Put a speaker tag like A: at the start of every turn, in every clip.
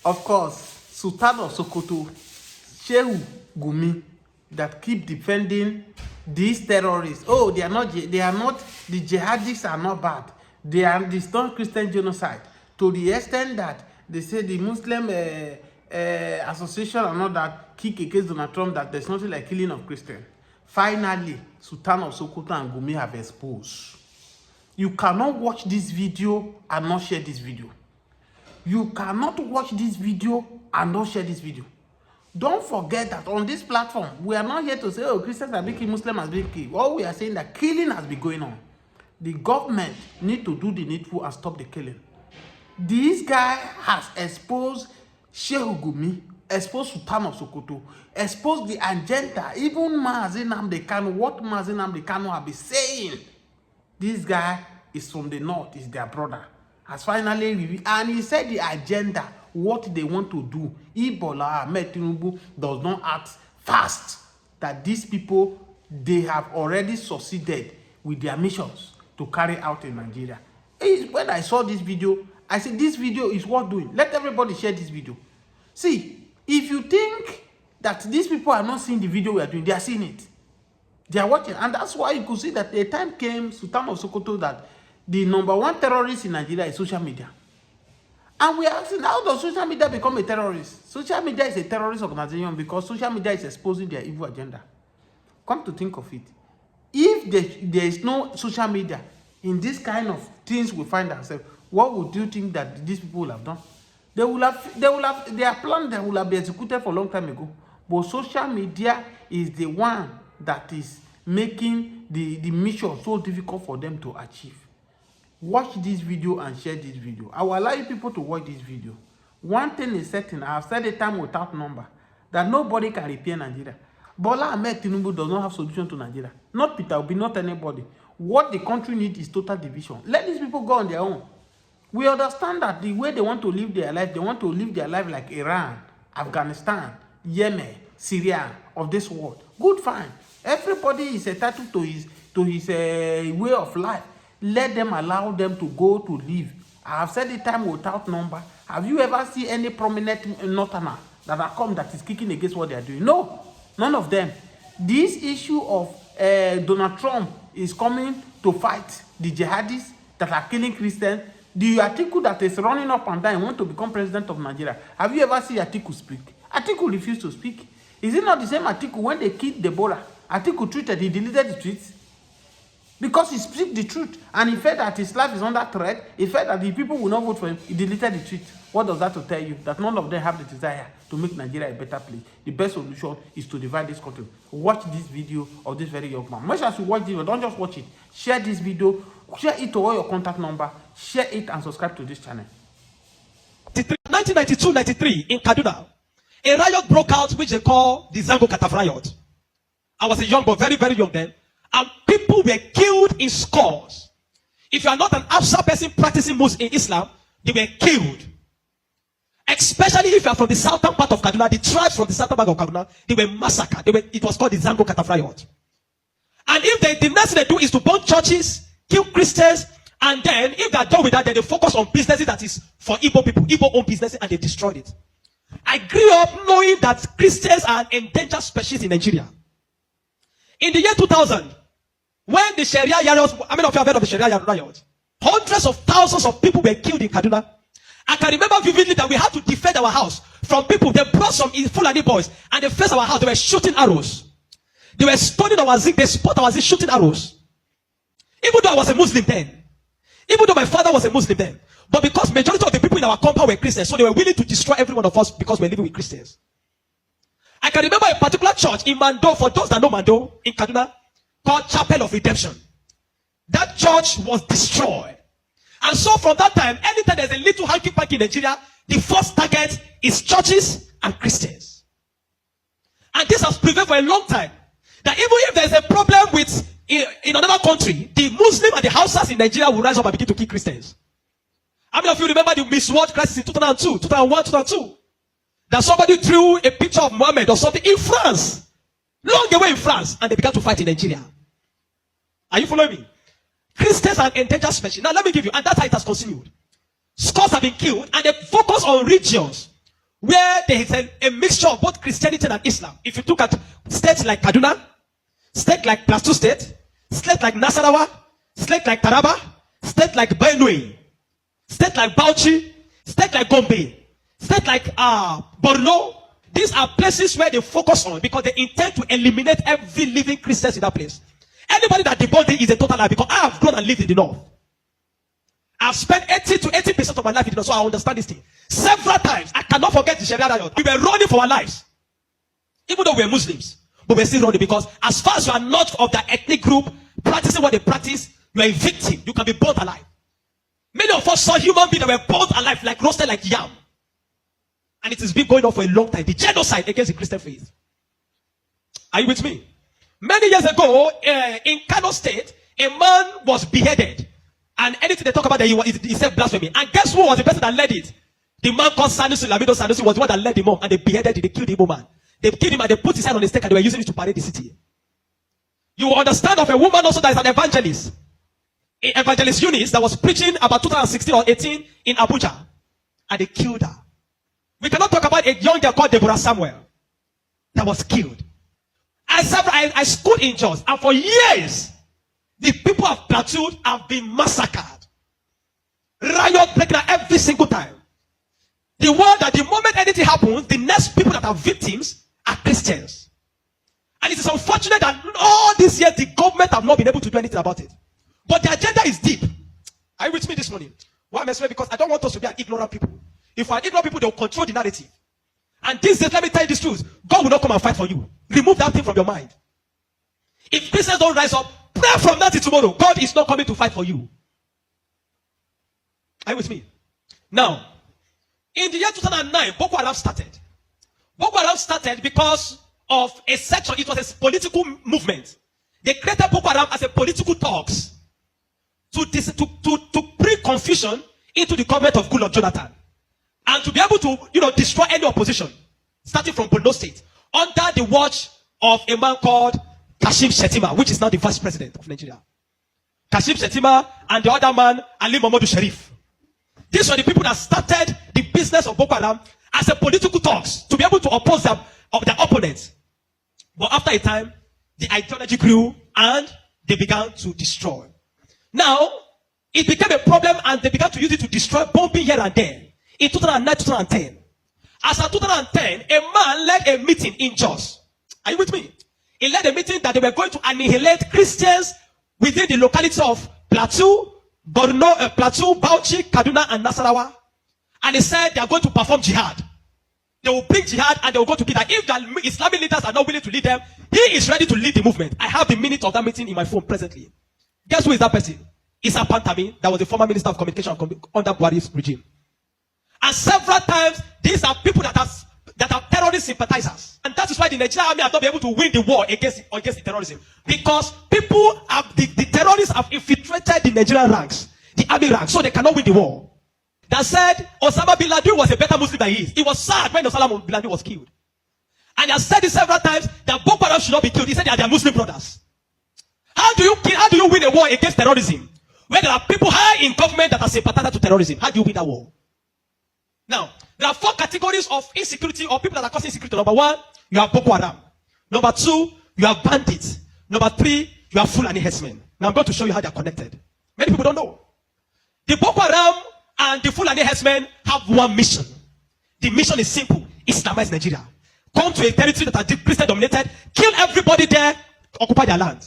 A: Of course, Sultan of Sokoto, Shehu Gumi, that keep defending these terrorists. Oh, they are not, the jihadists are not bad. They are this non-Christian genocide. To the extent that they say the Muslim association and all that kick against Donald Trump, that there's nothing like killing of Christians. Finally, Sultan of Sokoto and Gumi have exposed. You cannot watch this video and not share this video. You cannot watch this video and not share this video. Don't forget that on this platform, we are not here to say, oh, Christians are being killed, Muslims are being killed. All we are saying that killing has been going on. The government need to do the needful and stop the killing. This guy has exposed Shehu Gumi, exposed Sultan of Sokoto, exposed the agenda. Even Mazi Nnamdi Kanu, what Mazi Nnamdi Kanu have been saying. This guy is from the north, is their brother. Has finally revealed, and he said the agenda, what they want to do. If Bola Ahmed Tinubu does not act fast, that these people, they have already succeeded with their missions to carry out in Nigeria. When I saw this video, I said, this video is worth doing. Let everybody share this video. See, if you think that these people are not seeing the video we are doing, they are seeing it. They are watching. And that's why you could see that the time came, Sultan of Sokoto, that the #1 terrorist in Nigeria is social media. And we are asking, how does social media become a terrorist? Social media is a terrorist organization because social media is exposing their evil agenda. Come to think of it. If there is no social media in this kind of things we find ourselves, what would you think that these people will have done? Their plan that will have been executed for a long time ago. But social media is the one that is making the mission so difficult for them to achieve. Watch this video and share this video. I will allow you people to watch this video. One thing is certain, I have said a time without number, that nobody can repair Nigeria. Bola Ahmed Tinubu does not have solution to Nigeria. Not Peter Obi, not anybody. What the country needs is total division. Let these people go on their own. We understand that the way they want to live their life, they want to live their life like Iran, Afghanistan, Yemen, Syria, of this world. Good, fine. Everybody is entitled to his way of life. Let them allow them to go to live. I have said it time without number. Have you ever seen any prominent northerner that have come that is kicking against what they are doing? No, none of them. This issue of Donald Trump is coming to fight the jihadists that are killing Christians. The Atiku that is running up and down want to become president of Nigeria. Have you ever seen Atiku speak? Atiku refused to speak. Is it not the same Atiku when they killed Deborah? Atiku tweeted, he deleted the tweets. Because he speaks the truth and he felt that his life is under threat, he felt that the people will not vote for him, he deleted the tweet. What does that to tell you? That none of them have the desire to make Nigeria a better place. The best solution is to divide this country. Watch this video of this very young man. Make sure you watch this video, don't just watch it. Share this video, share it to all your contact number, share it and subscribe to this channel.
B: 1992-93 in Kaduna, a riot broke out which they call the Zango Kataf riot. I was a young boy, very, very young then. And people were killed in scores. If you are not an Hausa person practicing Muslim in Islam, they were killed. Especially if you are from the southern part of Kaduna, the tribes from the southern part of Kaduna, they were massacred. It was called the Zango Kataf riot. And if the next thing they do is to burn churches, kill Christians, and then if they are done with that, then they focus on businesses that is for Igbo people, Igbo-owned businesses, and they destroyed it. I grew up knowing that Christians are an endangered species in Nigeria. In the year 2000, when the Sharia riots, how many of you have heard of the Sharia riots? Hundreds of thousands of people were killed in Kaduna. I can remember vividly that we had to defend our house from people. They brought some Fulani boys and they faced our house. They were shooting arrows. They were stoning our zinc. They spot our zinc, shooting arrows. Even though I was a Muslim then. Even though my father was a Muslim then. But because majority of the people in our compound were Christians, so they were willing to destroy every one of us because we're living with Christians. I can remember a particular church in Mando, for those that know Mando, in Kaduna, called Chapel of Redemption. That church was destroyed. And so from that time, anytime there's a little hanky-panky in Nigeria, the first target is churches and Christians. And this has prevailed for a long time. That even if there's a problem with in another country, the Muslim and the Hausas in Nigeria will rise up and begin to kill Christians. How many of you remember the Miss World crisis in 2002, 2001, 2002? That somebody drew a picture of Muhammad or something in France. Long away in France, and they began to fight in Nigeria. Are you following me? Christians are endangered species. Now let me give you, and that's how it has continued. Scores have been killed, and they focus on regions where there is a mixture of both Christianity and Islam. If you look at states like Kaduna, states like Plateau State, states like Nasarawa, states like Taraba, states like Benue, states like Bauchi, states like Gombe, states like Borno. These are places where they focus on because they intend to eliminate every living Christian in that place. Anybody that debunks it is a total lie because I have grown and lived in the north. I've spent 80 to 80% of my life in the north, so I understand this thing. Several times, I cannot forget the Sharia riot. We were running for our lives. Even though we were Muslims, but we're still running because as far as you are not of that ethnic group, practicing what they practice, you are a victim. You can be burnt alive. Many of us saw human beings that were burnt alive, like roasted like yam. And it has been going on for a long time. The genocide against the Christian faith. Are you with me? Many years ago, in Kano State, a man was beheaded. And anything they talk about, he said blasphemy. And guess who was the person that led it? The man called Sanusi, Lamido Sanusi, was the one that led him on. And they beheaded him, they killed the Igbo man. They killed him and they put his head on the stake and they were using it to parade the city. You will understand of a woman also that is an evangelist. An evangelist Eunice that was preaching about 2016 or 18 in Abuja. And they killed her. We cannot talk about a young girl called Deborah Samuel that was killed. I schooled in Jos, and for years, the people of Plateau have been massacred. Riot breaking out every single time. The world that the moment anything happens, the next people that are victims are Christians. And it is unfortunate that all these years the government have not been able to do anything about it. But the agenda is deep. Are you with me this morning? Why am I saying? Because I don't want us to be an ignorant people. If we are ignorant people, they will control the narrative. And these days, let me tell you this truth. God will not come and fight for you. Remove that thing from your mind. If Christians don't rise up, pray from now till tomorrow. God is not coming to fight for you. Are you with me? Now, in the year 2009, Boko Haram started. Boko Haram started because of a section. It was a political movement. They created Boko Haram as a political talks to bring confusion into the government of Goodluck Jonathan. And to be able to, destroy any opposition, starting from Borno State, under the watch of a man called Kashim Shettima, which is now the vice president of Nigeria. Kashim Shettima and the other man, Ali Mohammed Sharif. These were the people that started the business of Boko Haram as a political talks to be able to oppose their opponents. But after a time, the ideology grew and they began to destroy. Now, it became a problem and they began to use it to destroy, bombing here and there. In 2009, 2010. As of 2010, a man led a meeting in Jos. Are you with me? He led a meeting that they were going to annihilate Christians within the locality of Plateau, Borno, Plateau, Bauchi, Kaduna, and Nasarawa. And he said they are going to perform jihad. They will bring jihad and they will go to Peter. If the Islamic leaders are not willing to lead them, he is ready to lead the movement. I have the minute of that meeting in my phone presently. Guess who is that person? Issa Pantami, that was the former minister of communication under Buhari's regime. And several times, these are people that are terrorist sympathizers. And that is why the Nigerian army has not been able to win the war against the terrorism. Because the terrorists have infiltrated the Nigerian ranks, the army ranks, so they cannot win the war. That said, Osama bin Laden was a better Muslim than he is. He was sad when Osama bin Laden was killed. And he has said it several times that Boko Haram should not be killed. He said they are their Muslim brothers. How do you win a war against terrorism? When there are people high in government that are sympathizers to terrorism, how do you win that war? Now, there are 4 categories of insecurity or people that are causing insecurity. Number 1, you have Boko Haram. Number 2, you have bandits. Number 3, you have Fulani herdsmen. Now I'm going to show you how they are connected. Many people don't know. The Boko Haram and the Fulani herdsmen have one mission. The mission is simple. Islamize Nigeria. Come to a territory that are Christian dominated, kill everybody there, occupy their land.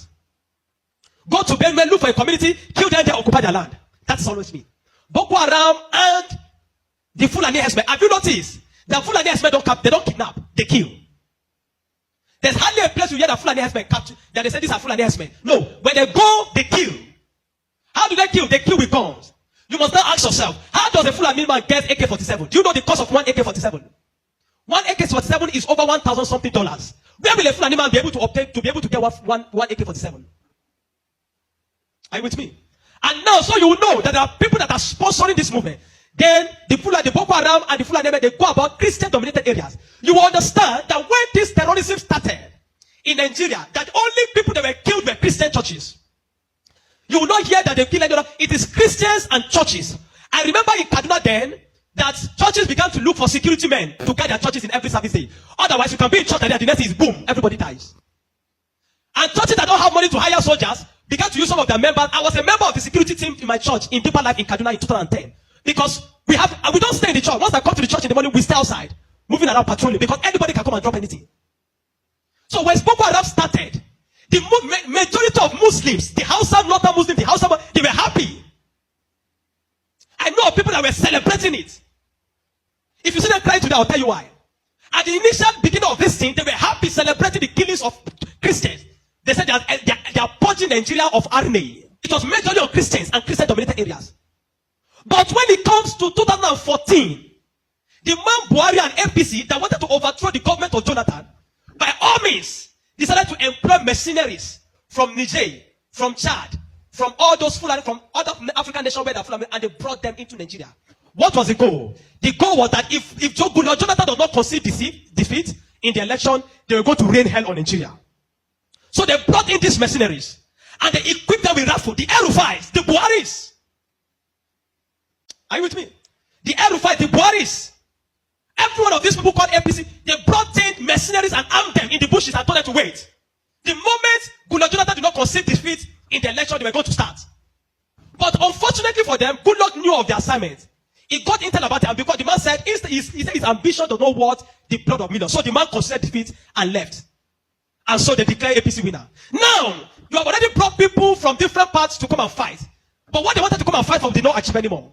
B: Go to Benue, look for a community, kill them there, occupy their land. That's always me. Boko Haram and the Fulani herdsmen. Have you noticed that Fulani herdsmen they don't kidnap, they kill. There's hardly a place you hear that Fulani herdsmen capture that they say these are Fulani herdsmen. No, when they go, they kill. How do they kill? They kill with guns. You must now ask yourself, how does a Fulani man get AK-47? Do you know the cost of one AK-47? One AK-47 is over $1,000 something. Where will a Fulani man be able to get one AK-47? Are you with me? And now, so you will know that there are people that are sponsoring this movement. Then the Boko Haram and the Fulani, they go about Christian-dominated areas. You will understand that when this terrorism started in Nigeria, that only people that were killed were Christian churches. You will not hear that they killed anyone. It is Christians and churches. I remember in Kaduna then, that churches began to look for security men to guide their churches in every service day. Otherwise, you can be in church and then the next is boom, everybody dies. And churches that don't have money to hire soldiers began to use some of their members. I was a member of the security team in my church in Deeper Life in Kaduna in 2010. Because we don't stay in the church. Once I come to the church in the morning, we stay outside, moving around patrolling, because anybody can come and drop anything. So when Boko Haram started, the majority of Muslims, the Hausa, Northern Muslims, the Hausa, they were happy. I know of people that were celebrating it. If you see them crying today, I'll tell you why. At the initial beginning of this thing, they were happy celebrating the killings of Christians. They said they are purging Nigeria of RNA. It was majorly on Christians and Christian-dominated areas. But when it comes to 2014, the man Buhari and APC that wanted to overthrow the government of Jonathan, by all means, decided to employ mercenaries from Niger, from Chad, from all those Fulani, from other African nations where they're Fulani, and they brought them into Nigeria. What was the goal? The goal was that if Jonathan does not concede defeat in the election, they were going to rain hell on Nigeria. So they brought in these mercenaries, and they equipped them with rifles, the Erufais, the Buharis. Are you with me? The Erufais, the Buharis. Every one of these people called APC, they brought in mercenaries and armed them in the bushes and told them to wait. The moment Jonathan did not concede defeat in the election, they were going to start. But unfortunately for them, Goodluck knew of the assignment. He got intel about it, and because the man said his ambition does not want the blood of millions. So the man conceded defeat and left. And so they declared APC winner. Now, you have already brought people from different parts to come and fight. But what they wanted to come and fight for did not achieve anymore.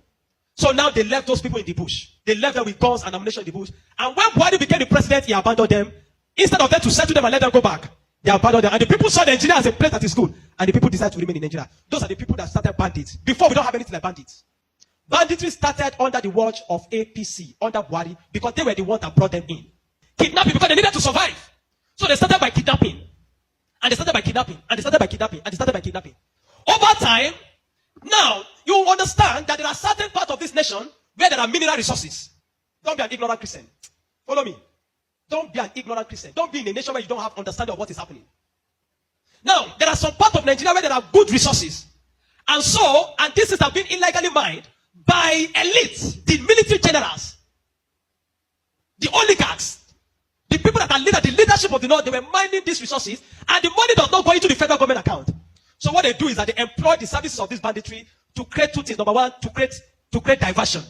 B: So now they left those people in the bush. They left them with guns and ammunition in the bush. And when Buhari became the president, he abandoned them. Instead of them to settle them and let them go back, they abandoned them. And the people saw Nigeria as a place that is good. And the people decided to remain in Nigeria. Those are the people that started bandits. Before, we don't have anything like bandits. Banditry started under the watch of APC, under Buhari, because they were the ones that brought them in. Kidnapping, because they needed to survive. So they started by kidnapping. And they started by kidnapping. And they started by kidnapping. And they started by kidnapping. Over time, now, you understand that there are certain parts of this nation where there are mineral resources. Don't be an ignorant Christian. Follow me. Don't be an ignorant Christian. Don't be in a nation where you don't have understanding of what is happening. Now, there are some parts of Nigeria where there are good resources. And this is have been illegally mined by elites, the military generals, the oligarchs, the people that are the leadership of the North. They were mining these resources, and the money does not go into the federal government account. So what they do is that they employ the services of this banditry to create two things. Number one, to create diversion.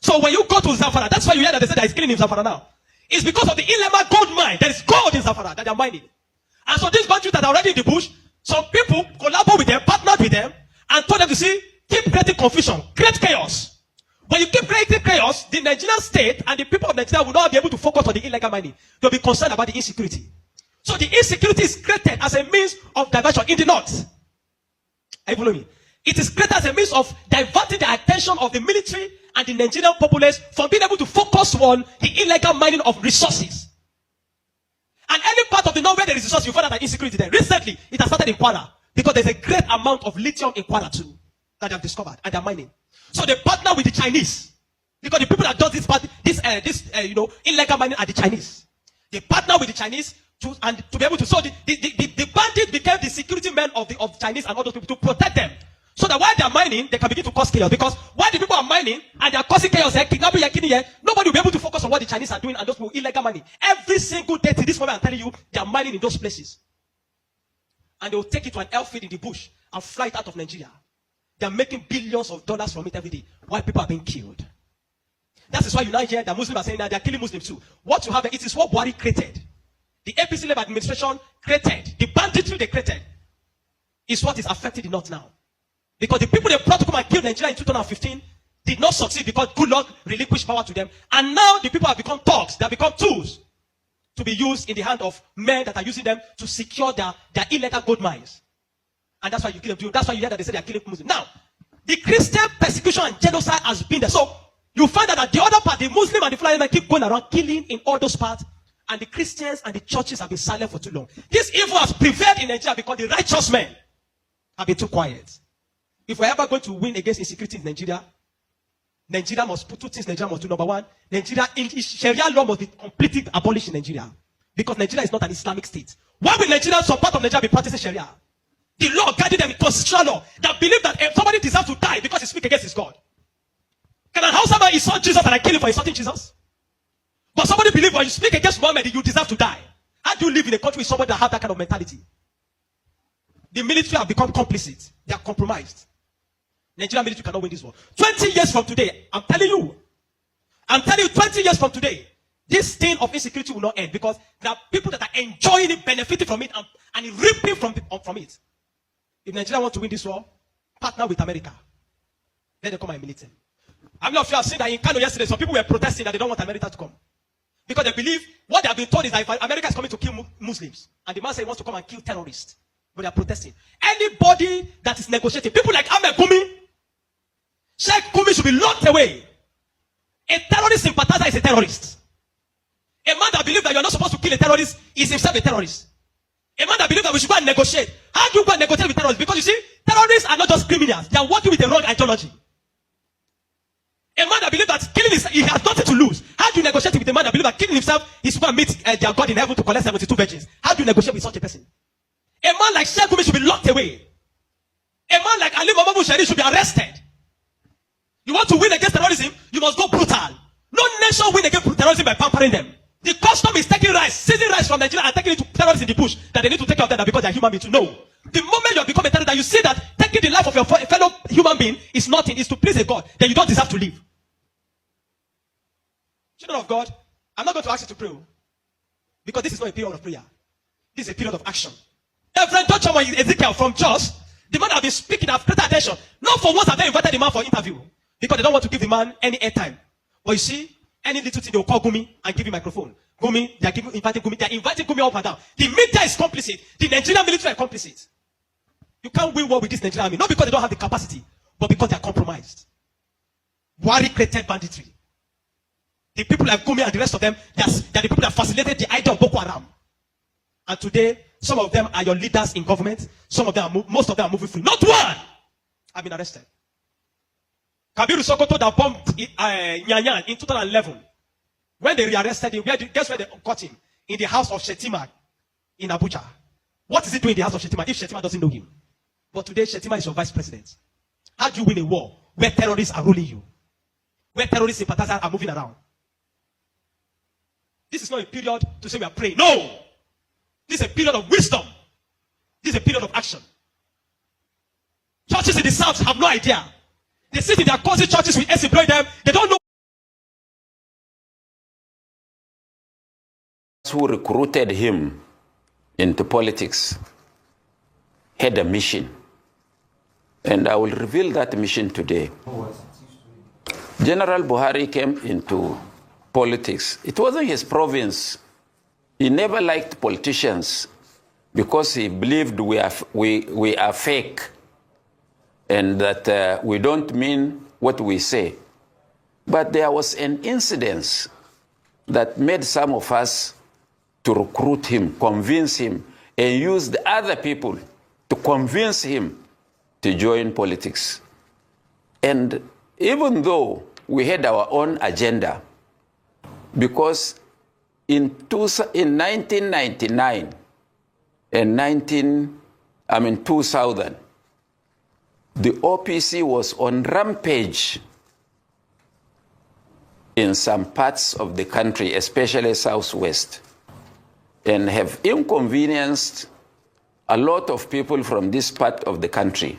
B: So when you go to Zamfara, that's why you hear that they say there is killing in Zamfara now. It's because of the Ilema gold mine. There is gold in Zamfara that they are mining. And so these bandits that are already in the bush, some people collaborate with them, partnered with them, and told them to keep creating confusion, create chaos. When you keep creating chaos, the Nigerian state and the people of Nigeria will not be able to focus on the illegal mining. They'll be concerned about the insecurity. So the insecurity is created as a means of diversion in the north. Are you following me? It is created as a means of diverting the attention of the military and the Nigerian populace from being able to focus on the illegal mining of resources. And any part of the north where there is resources, you find out that insecurity there. Recently, it has started in Kwara because there's a great amount of lithium in Kwara too that they have discovered and they're mining. So they partner with the Chinese because the people that do this illegal mining are the Chinese. They partner with the Chinese to be able to. So the bandits became the security men of Chinese and all those people to protect them. So that while they are mining, they can begin to cause chaos. Because while the people are mining and they are causing chaos, kidnapping, nobody will be able to focus on what the Chinese are doing and those people illegal mining. Every single day to this moment, I'm telling you, they are mining in those places. And they will take it to an airfield in the bush and fly it out of Nigeria. They are making billions of dollars from it every day while people are being killed. That is why you now hear that Muslims are saying that they are killing Muslims too. What you have, it is what Buhari created. The APC-led administration created. The banditry they created is what is affecting the North now. Because the people they brought to come and kill Nigeria in 2015 did not succeed because Goodluck relinquished power to them. And now the people have become thugs. They have become tools to be used in the hand of men that are using them to secure their illegal gold mines. And that's why you kill them. That's why you hear that they say they are killing Muslims. Now, the Christian persecution and genocide has been there. So you find that the other part, the Muslim and the Fulani men keep going around killing in all those parts. And the Christians and the churches have been silent for too long. This evil has prevailed in Nigeria because the righteous men have been too quiet. If we're ever going to win against insecurity in Nigeria, Nigeria must put two things Nigeria must do. Number one, Sharia law must be completely abolished in Nigeria. Because Nigeria is not an Islamic state. Why will Nigeria, some part of Nigeria, be practicing Sharia? The law guiding them, constitutional law, that believe that if somebody deserves to die because he speaks against his God. Can an Hausa man insult Jesus and I kill him for insulting Jesus? But somebody believe when you speak against Muhammad, you deserve to die. How do you live in a country with somebody that has that kind of mentality? The military have become complicit. They are compromised. Nigerian military cannot win this war. 20 years from today, I'm telling you, 20 years from today, this thing of insecurity will not end because there are people that are enjoying it, benefiting from it, and reaping from it. If Nigeria wants to win this war, partner with America. Let them come and militate. I'm not sure you have seen that in Kano yesterday, some people were protesting that they don't want America to come. Because they believe what they have been told is that if America is coming to kill Muslims, and the man says he wants to come and kill terrorists, but they are protesting. Anybody that is negotiating, people like Gumi, Sheikh Gumi should be locked away. A terrorist sympathizer is a terrorist. A man that believes that you are not supposed to kill a terrorist is himself a terrorist. A man that believes that we should go and negotiate. How do you go and negotiate with terrorists? Because you see, terrorists are not just criminals. They are working with the wrong ideology. A man that believes that killing he has nothing to lose. How do you negotiate with a man that believes that killing himself is going to meet their God in heaven to collect 72 virgins? How do you negotiate with such a person? A man like Sheikh Gumi should be locked away. A man like Ali Muhammad Buhari should be arrested. You want to win against terrorism, you must go brutal. No nation win against terrorism by pampering them. The custom is taking rice, seizing rice from Nigeria and taking it to terrorists in the bush that they need to take care of them because they are human beings. To know. The moment you have become a terrorist, that you see that taking the life of your fellow human being is nothing, is to please a God, then you don't deserve to live. Children of God, I'm not going to ask you to pray because this is not a period of prayer. This is a period of action. Reverend Dr. Ezekiel from Jos, the man have been speaking, I've paid attention. Not for once have they invited the man for interview because they don't want to give the man any airtime. But you see, any little thing they will call Gumi and give him microphone. Gumi, they are inviting Gumi up and down. The media is complicit. The Nigerian military are complicit. You can't win war with this Nigerian army, not because they don't have the capacity, but because they are compromised. Buhari created banditry. The people like Gumi and the rest of them, they are the people that facilitated the idea of Boko Haram. And today, some of them are your leaders in government. Some of them, most of them are moving free. Not one have been arrested. Kabiru Sokoto that bombed Nyanyan in 2011. When they rearrested him, guess where they got him? In the house of Shetima in Abuja. What is he doing in the house of Shetima if Shetima doesn't know him? But today, Shetima is your vice president. How do you win a war where terrorists are ruling you? Where terrorist sympathizers are moving around? This is not a period to say we are praying. No! This is a period of wisdom. This is a period of action. Churches in the south have no idea. They sit in their cozy churches with employ them. They don't know.
C: Who recruited him into politics had a mission. And I will reveal that mission today. General Buhari came into politics. It wasn't his province. He never liked politicians because he believed we are fake and that we don't mean what we say. But there was an incident that made some of us to recruit him, convince him, and use the other people to convince him to join politics. And even though we had our own agenda, because in 1999 and 2000, the OPC was on rampage in some parts of the country, especially Southwest, and have inconvenienced a lot of people from this part of the country.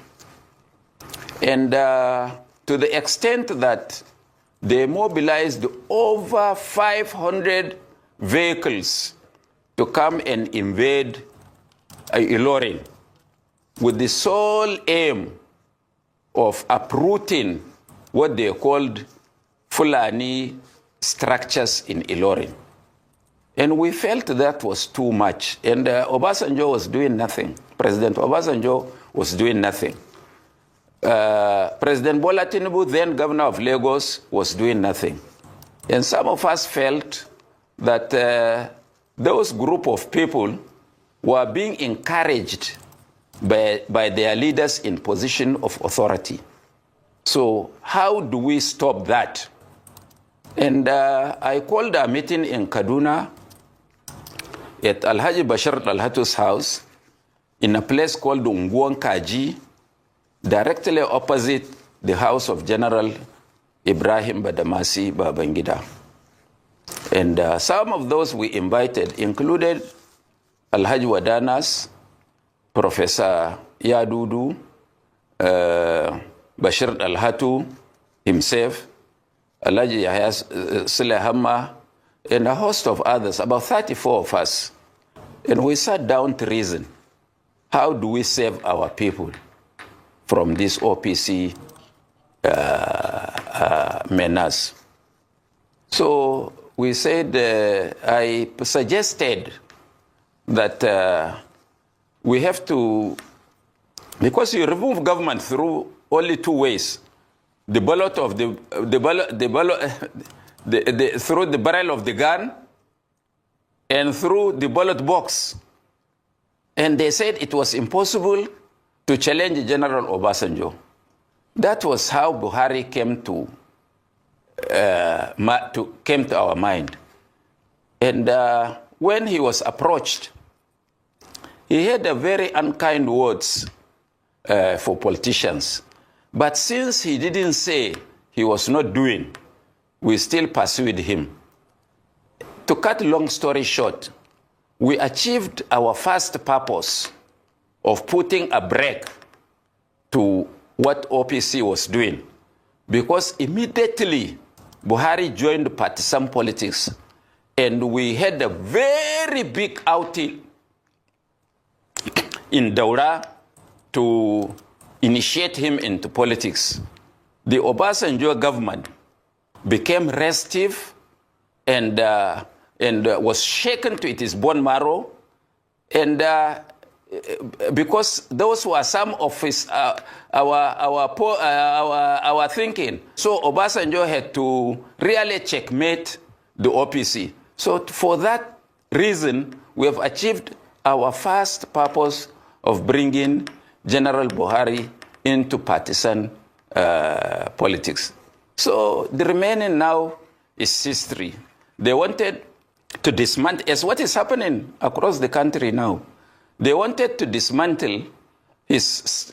C: And to the extent that they mobilized over 500 vehicles to come and invade Ilorin with the sole aim of uprooting what they called Fulani structures in Ilorin. And we felt that was too much. And Obasanjo was doing nothing. President Obasanjo was doing nothing. President Bola Tinubu, then governor of Lagos, was doing nothing. And some of us felt that those group of people were being encouraged by their leaders in position of authority. So how do we stop that? And I called a meeting in Kaduna at Alhaji Bashir Al-Hatu's house in a place called Unguan Kaji, directly opposite the house of General Ibrahim Badamasi Babangida. And some of those we invited included Alhaji Wadanas, Professor Yadudu, Bashir Alhatu himself, Alhaji Yahya Sulehama, and a host of others, about 34 of us. And we sat down to reason, how do we save our people from this OPC menace? So we said, I suggested that we have to, because you remove government through only two ways, the ballot of through the barrel of the gun and through the ballot box. And they said it was impossible to challenge General Obasanjo. That was how Buhari came to our mind. And when he was approached, he had a very unkind words for politicians. But since he didn't say he was not doing, we still pursued him. To cut a long story short, we achieved our first purpose of putting a brake to what OPC was doing. Because immediately, Buhari joined partisan politics, and we had a very big outing in Daura to initiate him into politics. The Obasanjo government became restive and was shaken to its bone marrow, and because those were some of his our thinking. So Obasanjo had to really checkmate the OPC. So for that reason, we have achieved our first purpose of bringing General Buhari into partisan politics. So the remaining now is history. They wanted to dismantle, as what is happening across the country now. They wanted to dismantle his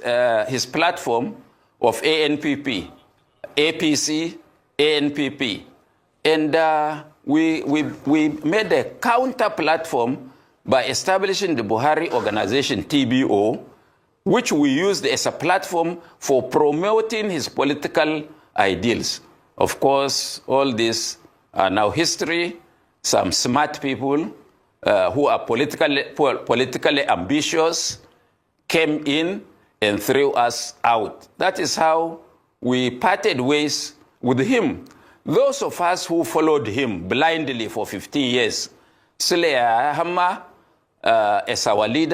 C: platform of ANPP, APC, ANPP. And we made a counter platform by establishing the Buhari Organization, TBO, which we used as a platform for promoting his political ideals. Of course, all these are now history. Some smart people who are politically ambitious came in and threw us out. That is how we parted ways with him. Those of us who followed him blindly for 15 years, Sule Hamma as our leader,